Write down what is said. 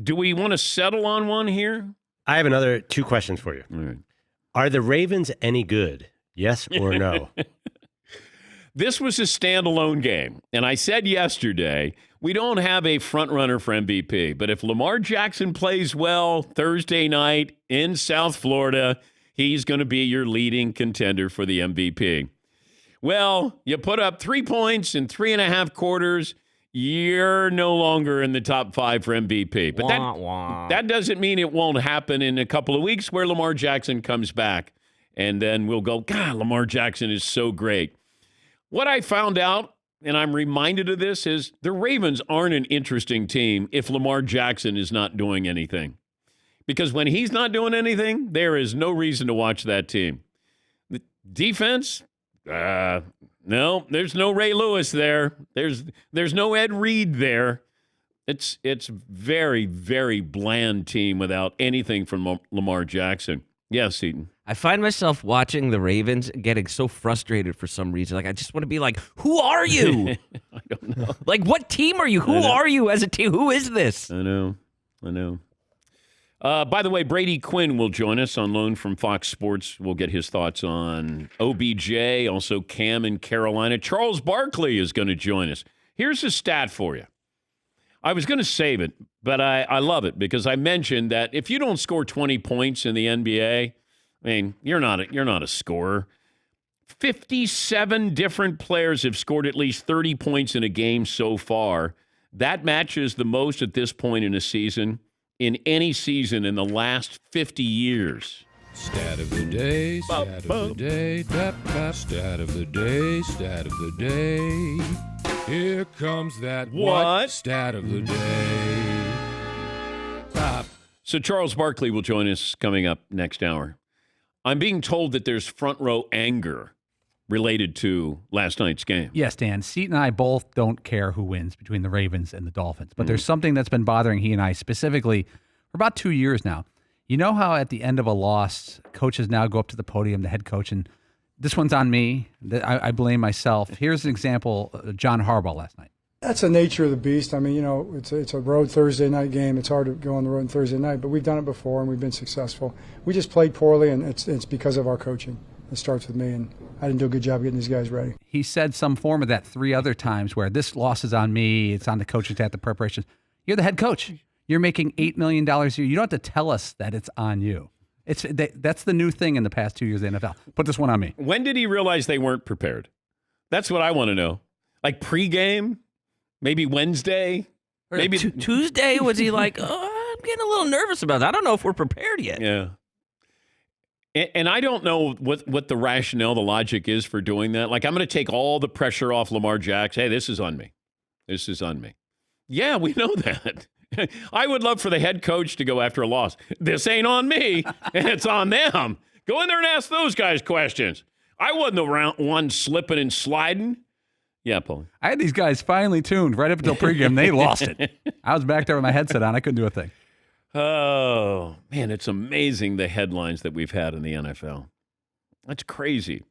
Do we want to settle on one here? I have another 2 questions for you. All right. Are the Ravens any good? Yes or no? This was a standalone game, and I said yesterday, we don't have a front runner for MVP, but if Lamar Jackson plays well Thursday night in South Florida, he's going to be your leading contender for the MVP. Well, you put up 3 points in 3.5 quarters, you're no longer in the top 5 for MVP. But that doesn't mean it won't happen in a couple of weeks where Lamar Jackson comes back, and then we'll go, God, Lamar Jackson is so great. What I found out, and I'm reminded of this, is the Ravens aren't an interesting team if Lamar Jackson is not doing anything. Because when he's not doing anything, there is no reason to watch that team. The defense, no, there's no Ray Lewis there. There's no Ed Reed there. It's very, very bland team without anything from Lamar Jackson. Yes, Eaton. I find myself watching the Ravens getting so frustrated for some reason. Like, I just want to be like, who are you? I don't know. Like, what team are you? Who are you as a team? Who is this? I know. By the way, Brady Quinn will join us on loan from Fox Sports. We'll get his thoughts on OBJ, also Cam in Carolina. Charles Barkley is going to join us. Here's a stat for you. I was going to save it, but I love it because I mentioned that if you don't score 20 points in the NBA, I mean, you're not a scorer. 57 different players have scored at least 30 points in a game so far. That matches the most at this point in a season in any season in the last 50 years. Stat of the day, stat of the day, stat of the day, stat of the day. Here comes that What? Stat of the day. Pop. So Charles Barkley will join us coming up next hour. I'm being told that there's front row anger related to last night's game. Yes, Dan. Seton and I both don't care who wins between the Ravens and the Dolphins. But there's something that's been bothering he and I specifically for about 2 years now. You know how at the end of a loss, coaches now go up to the podium, the head coach, and this one's on me. I blame myself. Here's an example, John Harbaugh last night. That's the nature of the beast. I mean, you know, it's a road Thursday night game. It's hard to go on the road on Thursday night, but we've done it before and we've been successful. We just played poorly, and it's because of our coaching. It starts with me, and I didn't do a good job getting these guys ready. He said some form of that 3 other times where this loss is on me, it's on the coaching staff, the preparation. You're the head coach. You're making $8 million a year. You don't have to tell us that it's on you. That's the new thing in the past 2 years of the NFL. Put this one on me. When did he realize they weren't prepared? That's what I want to know. Like pregame? Maybe Wednesday? Maybe Tuesday? Was he like, oh, I'm getting a little nervous about that. I don't know if we're prepared yet. Yeah. And I don't know what the rationale, the logic is for doing that. Like, I'm going to take all the pressure off Lamar Jackson. Hey, this is on me. This is on me. Yeah, we know that. I would love for the head coach to go after a loss. This ain't on me, and it's on them. Go in there and ask those guys questions. I wasn't the one slipping and sliding. Yeah, Paul. I had these guys finely tuned right up until pregame. They lost it. I was back there with my headset on. I couldn't do a thing. Oh, man, it's amazing the headlines that we've had in the NFL. That's crazy.